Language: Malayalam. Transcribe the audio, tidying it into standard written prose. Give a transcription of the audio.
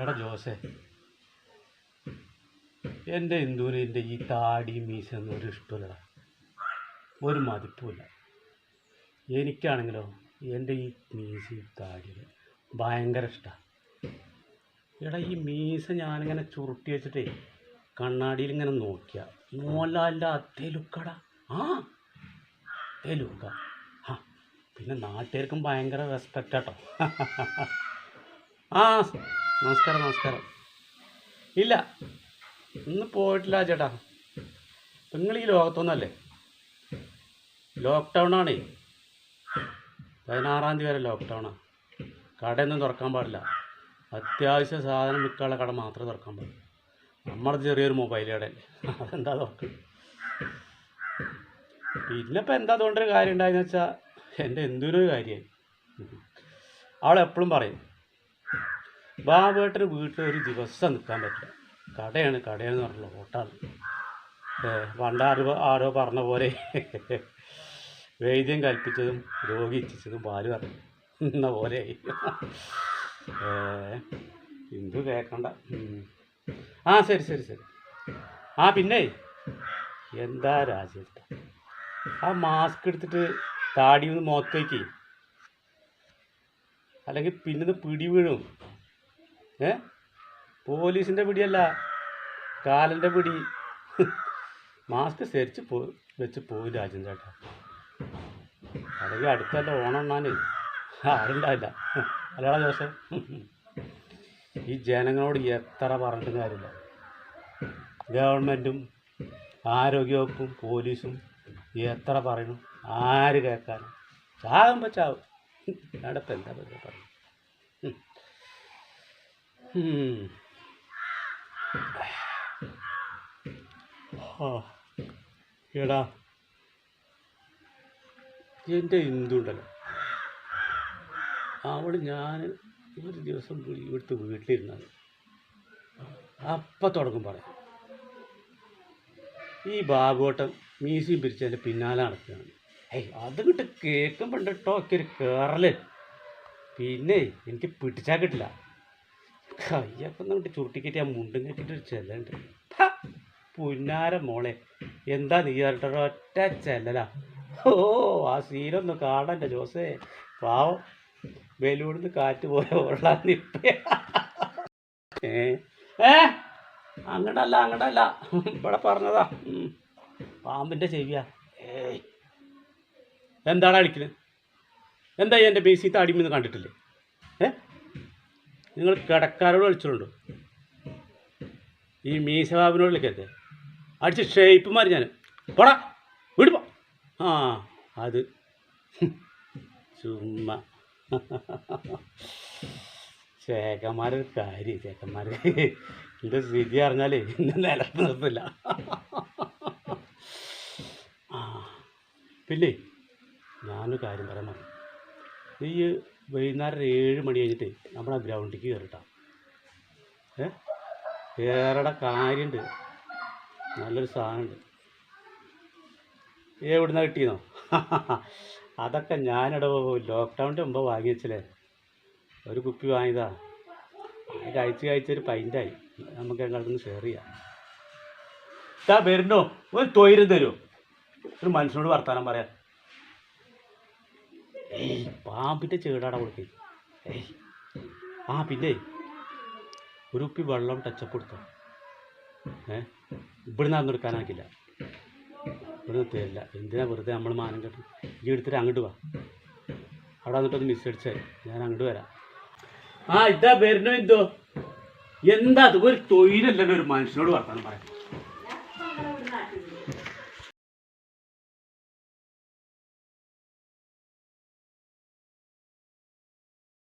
എടാ ജോസേ, എൻ്റെ ഇന്ദുവിന് എൻ്റെ ഈ താടി മീശൊന്നും ഒരു ഇഷ്ടമില്ലടാ, ഒരു മതിപ്പുമില്ല. എനിക്കാണെങ്കിലോ എൻ്റെ ഈ മീശ താടി ഭയങ്കര ഇഷ്ടമാണ്. എടാ ഈ മീശ ഞാനിങ്ങനെ ചുരുട്ടി വെച്ചിട്ടേ കണ്ണാടിയിൽ ഇങ്ങനെ നോക്കിയാൽ മോഹൻലാലിൻ്റെ അതേ ലുക്കടാ. അതേ ലുക്ക. പിന്നെ നാട്ടുകാർക്കും ഭയങ്കര റെസ്പെക്റ്റ് കേട്ടോ. നമസ്കാരം. ഇല്ല, ഇന്ന് പോയിട്ടില്ല ചേട്ടാ. നിങ്ങൾ ഈ ലോകത്തൊന്നല്ലേ? ലോക്ക്ഡൗണാണേ, 16-ാം തീയതി വരെ ലോക്ക്ഡൗണാണ്. കടയൊന്നും തുറക്കാൻ പാടില്ല. അത്യാവശ്യ സാധനം വിൽക്കാനുള്ള കട മാത്രമേ തുറക്കാൻ പാടില്ല. നമ്മുടെ ചെറിയൊരു മൊബൈൽ കടയല്ലേ, അതെന്താ തുറക്കുന്നത്? പിന്നെ ഇപ്പം എന്താ അതുകൊണ്ടൊരു കാര്യം ഉണ്ടായെന്ന് വെച്ചാൽ എൻ്റെ എന്തൊരു കാര്യമായി. അവളെപ്പോഴും പറയും, ബാബുവേട്ടന് വീട്ടിൽ ഒരു ദിവസം നിൽക്കാൻ പറ്റില്ല, കടയാണ് പറഞ്ഞുള്ള ഓട്ടാണ്. ആരോ പറഞ്ഞ പോലെ വൈദ്യം കൽപ്പിച്ചതും രോഗി ഇച്ഛിച്ചതും പാല് പറഞ്ഞു എന്ന പോലെ എന്തു കേൾക്കണ്ട. ശരി. പിന്നെ എന്താ രാജ്യത്ത് ആ മാസ്ക് എടുത്തിട്ട് താടി ഒന്ന് മുഖത്തേക്ക്, അല്ലെങ്കിൽ പിന്നെ പിടി വീഴും. പോലീസിൻ്റെ പിടിയല്ല, കാലൻ്റെ പിടി. മാസ്ക് ശരിച്ച് വെച്ച് പോയി രാജ്യം ചേട്ടാ. അല്ലെങ്കിൽ അടുത്തല്ല ഓണം എണ്ണാൻ ആരുണ്ടാവില്ല. അല്ലടാ ജോസേ, ഈ ജനങ്ങളോട് എത്ര പറഞ്ഞിട്ടും കാര്യമില്ല. ഗവൺമെൻറ്റും ആരോഗ്യവകുപ്പും പോലീസും എത്ര പറയണം, ആര് കേൾക്കാനും? ചാകുമ്പോൾ ചാവും. അവിടെപ്പം എന്താ പറയും? എടാ എൻ്റെ ഇന്ദുണ്ടല്ലോ, ഞാൻ ഒരു ദിവസം ഇവിടുത്തെ വീട്ടിലിരുന്നത് അപ്പം തുടങ്ങും പറയാം, ഈ ബാബുവട്ടം മീശയും പിരിച്ചതിൻ്റെ പിന്നാലെ നടക്കുകയാണ്. അത് കിട്ട് കേൾക്കുമ്പോൾ ഉണ്ട് കേട്ടോ ഒക്കെ ഒരു കയറല്. പിന്നെ എനിക്ക് പിടിച്ചാൽ കിട്ടില്ല. കയ്യൊക്കെ വിട്ട് ചുരുട്ടിക്കറ്റി ആ മുണ്ടും കെട്ടിട്ടൊരു ചെല്ലുണ്ട്. പുന്നാര മോളെ, എന്താ നീ ഒറ്റ ചെല്ലലാ. ആ സീനൊന്നും കാണണ്ട ജോസേ. പാവം ബലൂണിന്ന് കാറ്റ് പോയ ഓളാ നിപ്പ. അങ്ങടല്ല ഇവിടെ പറഞ്ഞതാ, പാമ്പിൻ്റെ ചെവിയാ. എന്താണ് അടിക്കുന്നത്? എന്താ എൻ്റെ ബേസിത്തെ അടിമെന്ന് കണ്ടിട്ടില്ലേ? നിങ്ങൾ കിടക്കാരോട് കളിച്ചോണ്ടോ? ഈ മീശബാബിനോട് കളിക്കരുത്, അടിച്ച് ഷേപ്പ് മാറി ഞാൻ പോടാ വിടുപോ. അത് ചുമ്മാ ചേക്കന്മാരൊരു കാര്യം. ചേക്കന്മാർ എൻ്റെ സ്ഥിതി അറിഞ്ഞാലേ ഇന്ന് നിലത്ത് നിർത്തില്ല. പിന്നെ ഞാനൊരു കാര്യം പറയാൻ പറഞ്ഞു. നീ വൈകുന്നേരം 7 മണി കഴിഞ്ഞിട്ട് നമ്മുടെ ഗ്രൗണ്ടിലേക്ക് കയറിട്ടാ. വേറെ കാര്യമുണ്ട്, നല്ലൊരു സാധനമുണ്ട്. എവിടുന്ന കിട്ടിയെന്നോ? അതൊക്കെ ഞാനിവിടെ ലോക്ക്ഡൗണിൻ്റെ മുമ്പ് വാങ്ങി വെച്ചില്ലേ, ഒരു കുപ്പി വാങ്ങിയതാ. കഴിച്ചൊരു പൈൻ്റായി. നമുക്ക് ഞങ്ങൾക്കൊന്ന് ഷെയർ ചെയ്യാം. വരുന്നോ? ഒരു തൊയിരം തരുമോ? ഒരു മനുഷ്യനോട് വർത്താനം പറയാം. പാമ്പിൻ്റെ ചേടാടാ കൊടുക്കേ. പിന്നെ ഒരു കുപ്പി വെള്ളം ടച്ചപ്പ് കൊടുത്തോ. ഇവിടുന്ന് അതൊന്നും എടുക്കാനാക്കില്ല, ഇവിടുന്ന് തരില്ല. എന്തിനാ വെറുതെ നമ്മൾ മാനം കെട്ടി? ഈ എടുത്തിട്ട് അങ്ങോട്ട് വാ, അവിടെ വന്നിട്ടൊന്ന് മിസ് അടിച്ചാൽ ഞാൻ അങ്ങോട്ട് വരാം. ഇതാ വരുന്നോ? എന്തോ എന്താ അത്? ഒരു തൊഴിലല്ലല്ലോ ഒരു മനുഷ്യനോട് വർത്താനം പറയാം.